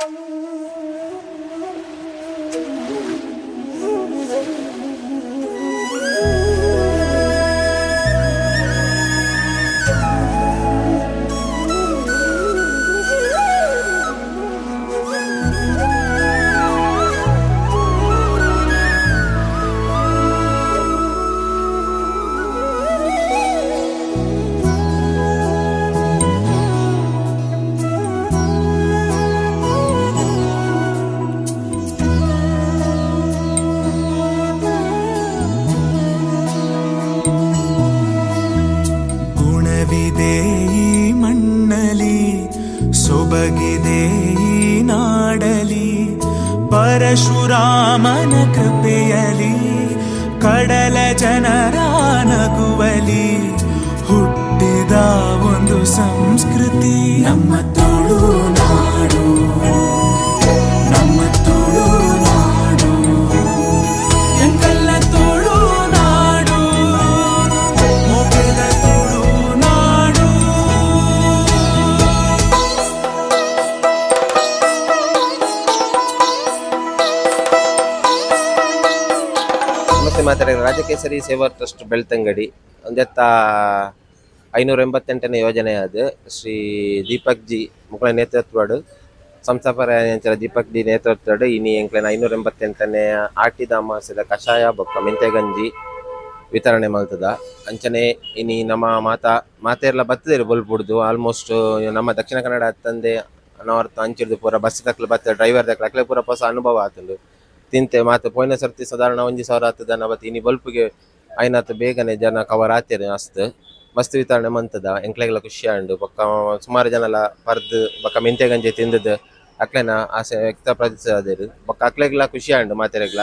ಗುಣವಿದೆ ಈ ಮಣ್ಣಲಿ, ಸೊಬಗಿದೆ ಈ ನಾಡಲಿ, ಪರಶುರಾಮನ ಕೃಪೆಯಲಿ, ಕಡಲ ಜನರ ನಗುವಲಿ ಹುಟ್ಟಿದ ಒಂದು ಸಂಸ್ಕೃತಿ ನಮ್ಮ ತುಳುನಾಡು, ನಮ್ಮ ತುಳುನಾಡು, ಎಂತೆಲ್ಲ ತುಳುನಾಡು, ಮೊಗೆದ ತುಳುನಾಡು. ನಮಸ್ತೆ ಮಾತಾಡಿದ ರಾಜಕೇಸರಿ ಸೇವಾ ಟ್ರಸ್ಟ್ ಬೆಳ್ತಂಗಡಿ ಒಂದೆತ್ತ 588ನೇ ಯೋಜನೆ ಅದು ಶ್ರೀ ದೀಪಕ್ ಜಿ ಮುಗಳ ನೇತೃತ್ವಡು ಸಂಸ್ಥಾಪಕ ದೀಪಕ್ ಜಿ ನೇತೃತ್ವಡು ಇನಿ ಎಂಕ್ಲೆನ 588ನೇ ಆಟಿದ ಅಮಾಸದ ಕಷಾಯ ಬೊಕ್ಕ ಮೆಂತೆ ಗಂಜಿ ವಿತರಣೆ ಮಾಡ್ತದ. ಅಂಚನೆ ಇನಿ ನಮ್ಮ ಮಾತೆರ್ಲ ಬತ್ತದೇರು ಬಲ್ಪುಡ್ದು ಆಲ್ಮೋಸ್ಟ್ ನಮ್ಮ ದಕ್ಷಿಣ ಕನ್ನಡ ತಂದೆ ಅನವರ್ತ ಅಂಚಿಡ್ದು ಪೂರ ಬಸ್ ತಕ್ಲು ಬತ್ತ ಡ್ರೈವರ್ ತಕ್ಲು ಅಕ್ಲೆ ಪೂರ ಹೊಸ ಅನುಭವ ಆತುಂಡು ತಿಂತೆ ಮಾತು ಪೋಯಿನ ಸರ್ತಿ ಸಾಧಾರಣ 1,000 ಆತದ ನವತ್ತು ಇನಿ ಬಲ್ಪ್ಗೆ ಐನಾತ್ ಬೇಗನೆ ಜನ ಕವರ್ ಆತೇನೆ ಮಸ್ತ್ ವಿತರಣೆ ಮಂತದ ಎಂಕ್ಲೆಗೆಲ್ಲ ಖುಷಿ ಆಂಡು ಬೊಕ್ಕ ಸುಮಾರು ಜನ ಎಲ್ಲ ಪರ್ದು ಬೊಕ್ಕ ಮೆಂತೆ ಗಂಜಿ ತಿಂದದ್ದು ಅಕ್ಲೆನ ಆಸೆ ವ್ಯಕ್ತಪಡಿಸದೇರು ಬೊಕ್ಕ ಅಕ್ಲೆಗ್ಲ ಖುಷಿ ಆಂಡು ಮಾತೆರೆಗ್ಲ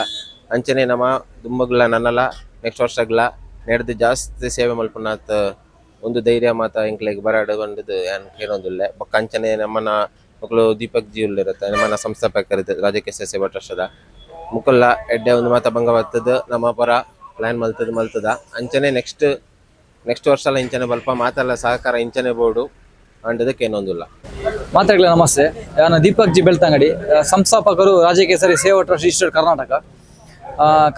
ಅಂಚನೆ ನಮ್ಮ ದುಂಬಗ್ಲ ನನ್ನಲ್ಲ ನೆಕ್ಸ್ಟ್ ವರ್ಷಗ್ಲ ನಡೆದು ಜಾಸ್ತಿ ಸೇವೆ ಮಲ್ಪುನಾತ್ ಒಂದು ಧೈರ್ಯ ಮಾತ ಎಂಕ್ಲೆಗೆ ಬರಾಡು ಬಂದದ್ದು ಏನು ಕೇಳೋದಿಲ್ಲ ಬೊಕ್ಕ ಅಂಚನೆ ನಮ್ಮನ ಮಕ್ಕಳು ದೀಪಕ್ ಜಿ ಉಳ್ಳಿರುತ್ತೆ ನಮ್ಮನ ಸಂಸ್ಥಾಪಕರಿದ್ದು ರಾಜಕೀಯ ಸೇವಾ ಟ್ರಸ್ಟದ ಮುಕ್ಕಲ್ಲ ಎಡ್ಡೆ ಒಂದು ಮಾತ ಭಂಗ ಬರ್ತದ ನಮ್ಮ ಪರ ಪ್ಲಾನ್ ಮಲ್ತದ ಅಂಚನೆ ನೆಕ್ಸ್ಟ್ ವರ್ಷ ಎಲ್ಲ ಇಂಚನೆ ಬಲ್ಪ ಮಾತೆಲ್ಲ ಸಹಕಾರ ಇಂಚನೆ ಬೋರ್ಡು ಅಂಡದಕ್ಕೆ ಏನೊಂದಿಲ್ಲ. ಮಾತಾಡಲಿ ನಮಸ್ತೆ, ನಾನು ದೀಪಕ್ ಜಿ ಬೆಳ್ತಂಗಡಿ, ಸಂಸ್ಥಾಪಕರು ರಾಜಕೇಸರಿ ಸೇವಾ ಟ್ರಸ್ಟ್ ಇನ್ಸ್ಟಿಟ್ಯೂಟ್ ಕರ್ನಾಟಕ.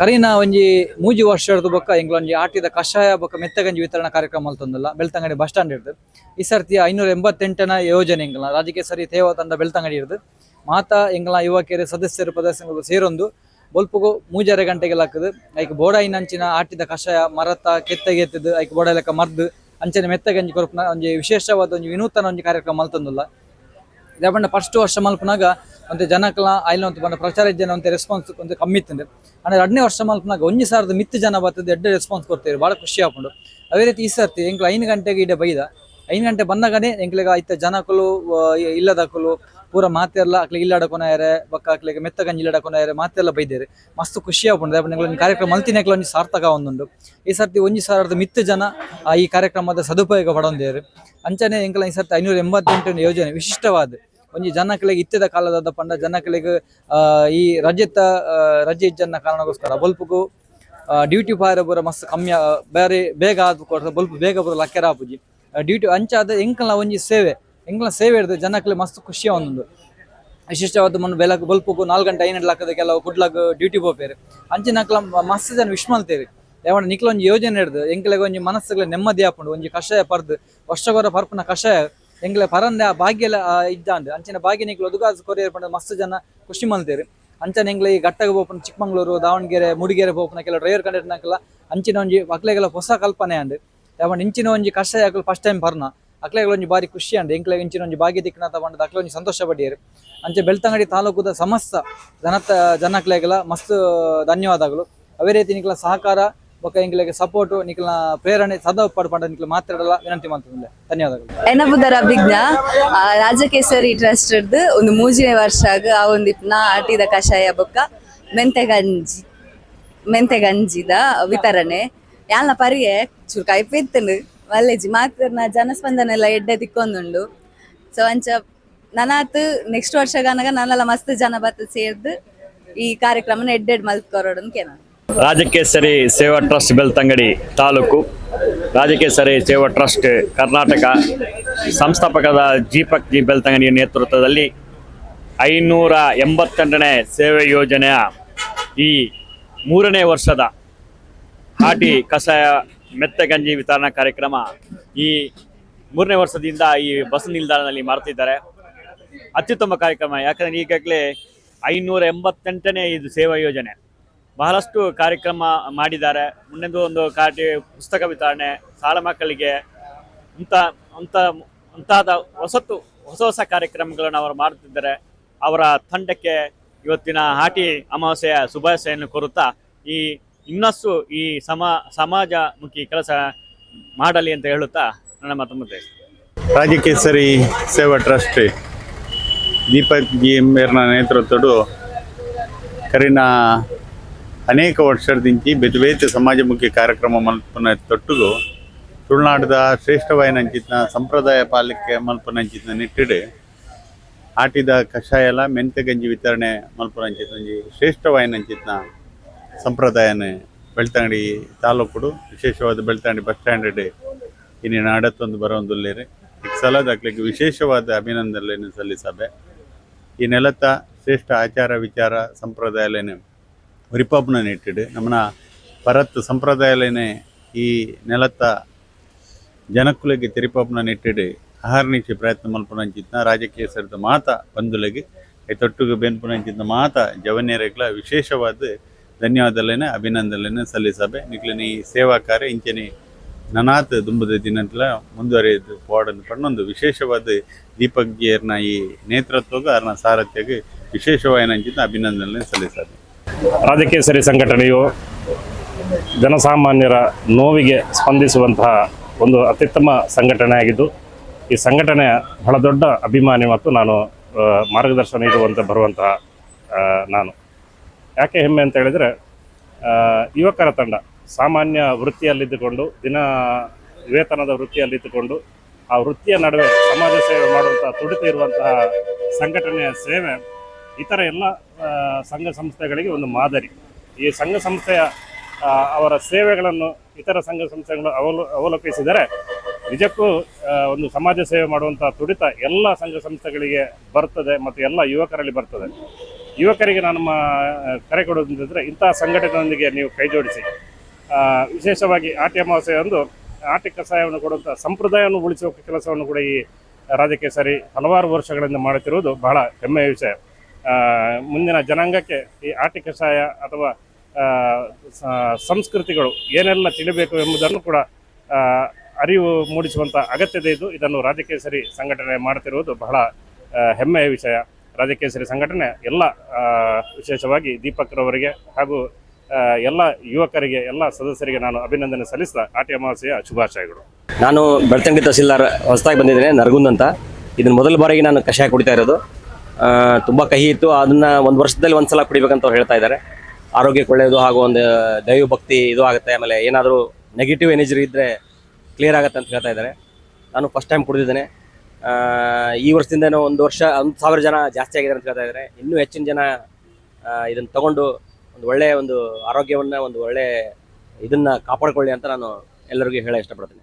ಕರೀನ ಒಂಜಿ 3 ವರ್ಷದ ಬೊಕ್ಕ ಎಂಗ್ಲ ಒಂಜಿ ಆಟಿದ ಕಷಾಯ ಬೊಕ್ಕ ಮೆತ್ತಗಂಜಿ ವಿತರಣಾ ಕಾರ್ಯಕ್ರಮ ಮಲ್ತೊಂದುಲ್ಲ ಬೆಳ್ತಂಗಡಿ ಬಸ್ ಸ್ಟ್ಯಾಂಡ್ ಇರ್ದು. ಈ ಸರ್ತಿ 588ನ ಯೋಜನೆ ಎಂಗ್ಲ ರಾಜಕೇಸರಿ ಸೇವಾ ತಂಡ ಬೆಳ್ತಂಗಡಿ ಇರ್ದು. ಮಾತಾ ಎಂಗ್ಲ ಯುವಕರು ಸದಸ್ಯರು ಸೇರೊಂದು ಬೊಲ್ಪುಗು 3:30 ಗಂಟೆಗೆಲ್ಲ ಹಾಕದು ಐಕ್ ಬೋಡಾಯಿನಂಚಿನ ಆಟಿದ ಕಷಾಯ ಮರತ ಕೆತ್ತಗೆತ್ತದು ಐಕ್ ಬೋಡ ಲೆಕ್ಕ ಮರ್ದು ಅಂಚನೆ ಮೆತ್ತಗಂಜಿ ಕೊರಪುನ ಒಂಜಿ ವಿಶೇಷವಾದ ಒಂಜಿ ವಿನೂತನ ಒಂಜಿ ಕಾರ್ಯಕ್ರಮ ಮಲ್ತೊಂದುಲ್ಲ. ಇದ ಪಂಡ ಫಸ್ಟ್ ವರ್ಷ ಮಲ್ಪನಾಗ ಒಂತೆ ಜನಕ್ಲ ಐಲ ಒಂದು ಪಂಡ ಪ್ರಚಾರ ಜನ ಒಂತೆ ರೆಸ್ಪಾನ್ಸ್ ಒಂದು ಕಮ್ಮಿ ಇತ್ತಂದ್ರೆ ಅಂದ್ರೆ 2ನೇ ವರ್ಷ ಮಲ್ಪನಾಗ 1,000 ಮಿತ್ತು ಜನ ಬರ್ತದೆ ಎಡ್ಡೆ ರೆಸ್ಪಾನ್ಸ್ ಕೊಡ್ತೇವೆ ಭಾಳ ಖುಷಿ ಆಪುಂಡು. ಅದೇ ರೀತಿ ಈ ಸರ್ತಿ ಎಂಕ್ಲ 5 ಗಂಟೆಗೆ ಇಡೆ ಬೈದ 5 ಗಂಟೆ ಬಂದಾಗನೇ ಎಂಕ್ಲೆಗ ಐತ ಜನಕಲು ಇಲ್ಲದಕಲು ಪೂರ ಮಾತೆಲ್ಲ ಅಕ್ಲಿಗೆ ಇಲ್ಲಾಡಕೊನಾಯರೆ ಬೊಕ್ಕ ಅಕ್ಲಿಗೆ ಮೆತ್ತಗಂಜಿ ಇಲ್ಲಾಡಕೊನಾಯರೆ ಮಾತೆಲ್ಲ ಬೈದೇರಿ ಮಸ್ತ್ ಖುಷಿ ಆಪುಂಡು. ಒಂದು ಕಾರ್ಯಕ್ರಮ ಮಲ್ತಿನಕ್ಲ ಒಂಜಿ ಸಾರ್ಥಕ ಒಂದುಂಡು. ಈ ಸರ್ತಿ 1,000 ಮಿತ್ತು ಜನ ಈ ಕಾರ್ಯಕ್ರಮದ ಸದುಪಯೋಗ ಪಡೊಂದೇರು. ಅಂಚನೆ ಎಂಕ್ಲ ಈ ಸರ್ತಿ 588 ಯೋಜನೆ ವಿಶಿಷ್ಟವಾದ ಒಂಜಿ ಜನಕ್ಲೆಗೆ ಇತ್ತದ ಕಾಲದ ಪಂಡ ಜನಕ್ಲೆಗೆ ಈ ರಜೆ ಇಜ್ಜನ್ನ ಕಾರಣಕ್ಕೋಸ್ಕರ ಬಲ್ಪುಗು ಡ್ಯೂಟಿ ಪಾರ ಪೂರ ಮಸ್ತ್ ಕಮ್ಮಿ ಬೇರೆ ಬೇಗ ಆದ ಕೊಡ್ತಾರೆ ಬಲ್ಪ್ ಬೇಗ ಪೂರ ಲಕ್ಕೆರ ಆಪುಜಿ ಡ್ಯೂಟಿ ಅಂಚಾದ ಎಂಕ್ಲ ಒಂಜಿ ಎಂಕ್ಲ ಸೇವೆ ಹಿಡಿದು ಜನಕ್ಲೆ ಮಸ್ತ್ ಖುಷಿಯ ಒಂದೊಂದು ವಿಶಿಷ್ಟವಾದ ಮಣ್ಣು ಬೆಳಕು ಬಲ್ಪುಗು 4 ಗಂಟೆ 5 ಗಂಟೆ ಕೆಲವು ಕುಡ್ಲಾಗ ಡ್ಯೂಟಿ ಹೋಗ್ಬೇರೆ ಅಂಚಿನಕ್ಲ ಮಸ್ತ್ ಜನ ವಿಶ್ ಮಲ್ತೇವೆ. ಯಾವಣ್ಣ ನಿಕ್ಲ ಒಂಜಿ ಯೋಜನೆ ಹಿಡ್ದು ಎಂಕ್ಲೆಗೆ ಒಂಜಿ ಮನಸ್ಸುಗಳ ನೆಮ್ಮದಿ ಆಪುಂಡು. ಒಂಜಿ ಕಷಾಯ ಪರ್ದು ವರ್ಷಗೊರ ಪರ್ಪನ ಕಷಾಯ ಎಂಗ್ಲೆ ಪರಂದೆ ಆ ಭಾಗ್ಯ ಇದ್ದಾಂಡು ಅಂಚಿನ ಭಾಗ್ಯ ನಿಕ್ಲು ಒದುಗಾಜ್ ಕೊರಿಯರ್ ಪಂಡ ಮಸ್ತ್ ಜನ ಖುಷಿ ಮಲ್ತೇರಿ. ಅಂಚನೆ ಎಂಗ್ಲ ಈ ಗಟ್ಟಗೆ ಹೋಗ್ಪುನ ಚಿಕ್ಕಮಂಗ್ಳೂರು ದಾವಣಗೆರೆ ಮೂಡಿಗೆರೆ ಹೋಗ್ಪುನ ಕೆಲವು ಡ್ರೈವರ್ ಕಂಡಕ್ಟರ್ನಕ್ಲ ಅಂಚಿನ ಒಂಜಿ ಅಕ್ಲೆಗೆಲ್ಲ ಹೊಸ ಕಲ್ಪನೆ ಅಂಡು ಯಾವಣ್ಣ ಇಂಚಿನ ಒಂಜಿ ಕಷಾಯ ಹಾಕಲು ಫಸ್ಟ್ ಟೈಮ್ ಪರ್ನ ಅಕ್ಲೆಗಳ ಒಂಜಿ ಬಾರಿ ಖುಷಿ ಅಂಡು ಎಂಕ್ಲೆಗೆ ಇಂಚಿನ ಒಂಜಿ ಭಾಗ್ಯ ದಿಕ್ಕನ ತಗೊಂಡು ಅಕ್ಲೆ ಒಂಜಿ ಸಂತೋಷ ಪಡಿಯರು. ಅಂಚೆ ಬೆಳ್ತಂಗಡಿ ತಾಲೂಕುದ ಸಮಸ್ತ ಜನಕ್ಲೆಗೆಲ್ಲ ಮಸ್ತ್ ಧನ್ಯವಾದಗಳು. ಅವೇ ರೀತಿ ನಿಕ್ಲ ಸಹಕಾರ ಬೊಕ್ಕ ಎಂಕ್ಲೆಗೆ ಸಪೋರ್ಟ್ ನಿಕ್ಲ ಪ್ರೇರಣೆ ಸದಾ ಪಡ್ಪಂಡ ನಿಕ್ಲ ಮಾತಾಡಲ್ಲ ವಿನಂತಿ ಮಾಡ್ತಿದ್ದೆ. ಧನ್ಯವಾದಗಳು. ಎನ್ನಬುದರ ಅಭಿಜ್ಞ ರಾಜಕೇಸರಿ ಟ್ರಸ್ಟ್ ಒಂದು 3ನೇ ವರ್ಷಾಗ ಆ ಒಂದಿಟ್ನ ಆಟಿದ ಕಷಾಯ ಬೊಕ್ಕ ಮೆಂತೆ ಗಂಜಿದ ವಿತರಣೆ ಯಾಲ್ನ ಪರಿಯೆ ಚೂರು ಕೈಪಿತ್ತಂಡು ಮಲ್ಲೆಜಿ ಮಾತರ್ನ ಜನಸ್ಪಂದನ ಎಲ್ಲ ಎಡ್ಡೆ ತಿಕ್ಕೊಂದುಂಡು. ಸೊ ಅಂಚ ನನಾತ್ ನೆಕ್ಸ್ಟ್ ವರ್ಷಗನಗ ನನ್ನೆಲ್ಲ ಮಸ್ತ್ ಜನ ಬತ್ತ ಸೇರ್ದು ಈ ಕಾರ್ಯಕ್ರಮನ ಎಡ್ಡೆಡ್ ಮಲ್ತ್ಕೊರೋಡು ಕೇನ. ರಾಜಕೇಸರಿ ಸೇವಾ ಟ್ರಸ್ಟ್ ಬೆಳ್ತಂಗಡಿ ತಾಲೂಕು ರಾಜಕೇಸರಿ ಸೇವಾ ಟ್ರಸ್ಟ್ ಕರ್ನಾಟಕ ಸಂಸ್ಥಾಪಕದ ದೀಪಕ್ ಜಿ ಬೆಳ್ತಂಗಡಿಯ ನೇತೃತ್ವದಲ್ಲಿ 588ನೇ ಸೇವೆ ಯೋಜನೆಯ ಈ 3ನೇ ವರ್ಷದ ಹಾಟಿ ಕಷಾಯ ಮೆತ್ತಗಂಜಿ ವಿತರಣಾ ಕಾರ್ಯಕ್ರಮ ಈ 3ನೇ ವರ್ಷದಿಂದ ಈ ಬಸ್ ನಿಲ್ದಾಣದಲ್ಲಿ ಮಾಡ್ತಿದ್ದಾರೆ. ಅತ್ಯುತ್ತಮ ಕಾರ್ಯಕ್ರಮ. ಯಾಕಂದರೆ ಈಗಾಗಲೇ 588ನೇ ಇದು ಸೇವಾ ಯೋಜನೆ. ಬಹಳಷ್ಟು ಕಾರ್ಯಕ್ರಮ ಮಾಡಿದ್ದಾರೆ. ಮುಂದೆಂದು ಒಂದು ಪುಸ್ತಕ ವಿತರಣೆ, ಶಾಲಾ ಮಕ್ಕಳಿಗೆ ಮುಂತಾದ ಹೊಸ ಕಾರ್ಯಕ್ರಮಗಳನ್ನು ಅವರು ಮಾಡುತ್ತಿದ್ದಾರೆ. ಅವರ ತಂಡಕ್ಕೆ ಇವತ್ತಿನ ಹಾಟಿ ಅಮಾವಾಸ್ಯೆಯ ಶುಭಾಶಯನ್ನು ಕೋರುತ್ತಾ ಇನ್ನಷ್ಟು ಈ ಸಮಾಜಮುಖಿ ಕೆಲಸ ಮಾಡಲಿ ಅಂತ ಹೇಳುತ್ತಾ ನನ್ನ ಮಾತು ಮುಗಿಸ್ತೇನೆ. ರಾಜಕೇಸರಿ ಸೇವಾ ಟ್ರಸ್ಟ್ ದೀಪಕ್ ಜಿ ಎಂಬೇರ್ನ ನೇತೃತ್ವಡು ಕರಿನ ಅನೇಕ ವರ್ಷದಿಂಚಿ ಬೇತೆ ಬೇತೆ ಸಮಾಜಮುಖಿ ಕಾರ್ಯಕ್ರಮ ಮಲ್ಪನ ತೊಟ್ಟುಗು ತುಳುನಾಡದ ಶ್ರೇಷ್ಠವಾಯಿನಂಚಿತ್ನ ಸಂಪ್ರದಾಯ ಪಾಲಿಕೆ ಮಲ್ಪನಂಚಿತ್ನ ನಿಟ್ಟಿಡು ಆಟಿದ ಕಷಾಯಲ ಮೆಂತೆಗಂಜಿ ವಿತರಣೆ ಮಲ್ಪನಂಚಿತ್ನ ಶ್ರೇಷ್ಠವಾಯಿನಂಚಿತ್ನ ಸಂಪ್ರದಾಯನ ಬೆಳ್ತಂಗಡಿ ತಾಲೂಕು ವಿಶೇಷವಾದ ಬೆಳ್ತಂಗಡಿ ಬಸ್ ಸ್ಟ್ಯಾಂಡ್ ಇನ್ನಿನ ಅಡತ್ತೊಂದು ಬರೋಂದುಲ್ಲೇರಿ ಈ ಸಲದ ಅಕ್ಲಿಗೆ ವಿಶೇಷವಾದ ಅಭಿನಂದನೆಯನ್ನು ಸಲ್ಲಿಸಬೆ. ಈ ನೆಲತ ಶ್ರೇಷ್ಠ ಆಚಾರ ವಿಚಾರ ಸಂಪ್ರದಾಯಲೇನೆ ರಿಪಬ್ನ ಇಟ್ಟಿಡು ನಮ್ಮನ ಪರತ್ ಸಂಪ್ರದಾಯಲೇನೆ ಈ ನೆಲತ ಜನಕ್ಕುಲಿಗೆ ತಿರಿಪಬ್ನ ಇಟ್ಟಿಡು ಅಹರ್ನಿಶಿ ಪ್ರಯತ್ನ ಮಲ್ಪನಂಚಿತ್ನ ರಾಜಕೀಯ ಸರಿದ ಮಾತ ಬಂಧುಲಿಗೆ ತೊಟ್ಟುಗೆ ಬೆನ್ಪುನಂಚಿತ್ನ ಮಾತ ಜವನ್ಯರೆಗ್ಲ ವಿಶೇಷವಾದ ಧನ್ಯವಾದಲೇನೆ ಅಭಿನಂದನೆಯನ್ನು ಸಲ್ಲಿಸಬೆ. ನಿಕ್ಲಿನ ಈ ಸೇವಾ ಕಾರ್ಯ ಇಂಚನೆ ನನಾತ್ ದುಂಬದ ದಿನಗಳ ಮುಂದುವರಿದು ಪೋಡನ್ನು ಪಣ್ಣೊಂದು ವಿಶೇಷವಾದ ದೀಪಕ್ ಜಿಯರ್ನ ಈ ನೇತೃತ್ವಗ ಅವ್ರನ್ನ ಸಾರಥ್ಯಗೆ ವಿಶೇಷವಾಯಿನಂಚಿನ ಅಭಿನಂದನೆ ಸಲ್ಲಿಸಬೆ. ರಾಜಕೇಸರಿ ಸಂಘಟನೆಯು ಜನಸಾಮಾನ್ಯರ ನೋವಿಗೆ ಸ್ಪಂದಿಸುವಂತಹ ಒಂದು ಅತ್ಯುತ್ತಮ ಸಂಘಟನೆಯಾಗಿದ್ದು, ಈ ಸಂಘಟನೆಯ ಬಹಳ ದೊಡ್ಡ ಅಭಿಮಾನಿ ಮತ್ತು ನಾನು ಮಾರ್ಗದರ್ಶನ ನೀಡುವಂತೆ ಬರುವಂತಹ ನಾನು. ಯಾಕೆ ಹೆಮ್ಮೆ ಅಂತ ಹೇಳಿದರೆ, ಯುವಕರ ತಂಡ ಸಾಮಾನ್ಯ ವೃತ್ತಿಯಲ್ಲಿದ್ದುಕೊಂಡು ದಿನ ವೇತನದ ವೃತ್ತಿಯಲ್ಲಿದ್ದುಕೊಂಡು ಆ ವೃತ್ತಿಯ ನಡುವೆ ಸಮಾಜ ಸೇವೆ ಮಾಡುವಂಥ ತುಡಿತ ಇರುವಂತಹ ಸಂಘಟನೆಯ ಸೇವೆ ಇತರ ಎಲ್ಲ ಸಂಘ ಸಂಸ್ಥೆಗಳಿಗೆ ಒಂದು ಮಾದರಿ. ಈ ಸಂಘ ಸಂಸ್ಥೆಯ ಅವರ ಸೇವೆಗಳನ್ನು ಇತರ ಸಂಘ ಸಂಸ್ಥೆಗಳು ಅವಲೋಕಿಸಿದರೆ ನಿಜಕ್ಕೂ ಒಂದು ಸಮಾಜ ಸೇವೆ ಮಾಡುವಂಥ ತುಡಿತ ಎಲ್ಲ ಸಂಘ ಸಂಸ್ಥೆಗಳಿಗೆ ಬರ್ತದೆ ಮತ್ತು ಎಲ್ಲ ಯುವಕರಲ್ಲಿ ಬರ್ತದೆ. ಯುವಕರಿಗೆ ನಾನು ಕರೆ ಕೊಡೋದಂತಂದರೆ, ಇಂತಹ ಸಂಘಟನೆಯೊಂದಿಗೆ ನೀವು ಕೈ ಜೋಡಿಸಿ ವಿಶೇಷವಾಗಿ ಆಟಿ ಅಮಾವಾಸ್ಯೆಯಂದು ಆಟಿ ಕಷಾಯವನ್ನು ಕೊಡುವಂಥ ಸಂಪ್ರದಾಯವನ್ನು ಉಳಿಸುವ ಕೆಲಸವನ್ನು ಕೂಡ ಈ ರಾಜಕೇಸರಿ ಹಲವಾರು ವರ್ಷಗಳಿಂದ ಮಾಡುತ್ತಿರುವುದು ಬಹಳ ಹೆಮ್ಮೆಯ ವಿಷಯ. ಮುಂದಿನ ಜನಾಂಗಕ್ಕೆ ಈ ಆಟಿ ಕಷಾಯ ಅಥವಾ ಸಂಸ್ಕೃತಿಗಳು ಏನೆಲ್ಲ ತಿಳಿಬೇಕು ಎಂಬುದನ್ನು ಕೂಡ ಅರಿವು ಮೂಡಿಸುವಂಥ ಅಗತ್ಯತೆ ಇದ್ದು, ಇದನ್ನು ರಾಜಕೇಸರಿ ಸಂಘಟನೆ ಮಾಡುತ್ತಿರುವುದು ಬಹಳ ಹೆಮ್ಮೆಯ ವಿಷಯ. ರಾಜಕೇಸರಿ ಸಂಘಟನೆ ಎಲ್ಲ ವಿಶೇಷವಾಗಿ ದೀಪಕ್ರವರಿಗೆ ಹಾಗೂ ಎಲ್ಲ ಯುವಕರಿಗೆ, ಎಲ್ಲ ಸದಸ್ಯರಿಗೆ ನಾನು ಅಭಿನಂದನೆ ಸಲ್ಲಿಸಿದ ಆಟಿ ಅಮಾವಾಸ್ಯೆಯ ಶುಭಾಶಯಗಳು. ನಾನು ಬೆಳ್ತಂಗಡಿ ತಹಸೀಲ್ದಾರ್ ಹೊಸದಾಗಿ ಬಂದಿದ್ದೇನೆ, ನರಗುಂದ್ ಅಂತ. ಇದನ್ನು ಮೊದಲ ಬಾರಿಗೆ ನಾನು ಕಷಾಯ ಕುಡಿತಾ ಇರೋದು. ತುಂಬ ಕಹಿ ಇತ್ತು, ಅದನ್ನು ಒಂದು ವರ್ಷದಲ್ಲಿ ಒಂದು ಸಲ ಕುಡಿಬೇಕಂತ ಅವ್ರು ಹೇಳ್ತಾ ಇದ್ದಾರೆ. ಆರೋಗ್ಯಕ್ಕೆ ಒಳ್ಳೆಯದು ಹಾಗೂ ಒಂದು ದೈವ ಭಕ್ತಿ ಇದು ಆಗುತ್ತೆ. ಆಮೇಲೆ ಏನಾದರೂ ನೆಗೆಟಿವ್ ಎನರ್ಜಿ ಇದ್ದರೆ ಕ್ಲಿಯರ್ ಆಗುತ್ತೆ ಅಂತ ಹೇಳ್ತಾ ಇದ್ದಾರೆ. ನಾನು ಫಸ್ಟ್ ಟೈಮ್ ಕುಡಿದಿದ್ದೇನೆ. ಈ ವರ್ಷದಿಂದನೂ 1,000 ಜನ ಜಾಸ್ತಿ ಆಗಿದ್ದಾರೆ ಅಂತ ಹೇಳ್ತಾ ಇದ್ದಾರೆ. ಇನ್ನೂ ಹೆಚ್ಚಿನ ಜನ ಇದನ್ನು ತಗೊಂಡು ಒಂದು ಒಳ್ಳೆಯ ಒಂದು ಆರೋಗ್ಯವನ್ನು, ಒಂದು ಒಳ್ಳೆಯ ಇದನ್ನು ಕಾಪಾಡಿಕೊಳ್ಳಿ ಅಂತ ನಾನು ಎಲ್ಲರಿಗೂ ಹೇಳ ಇಷ್ಟಪಡ್ತೀನಿ.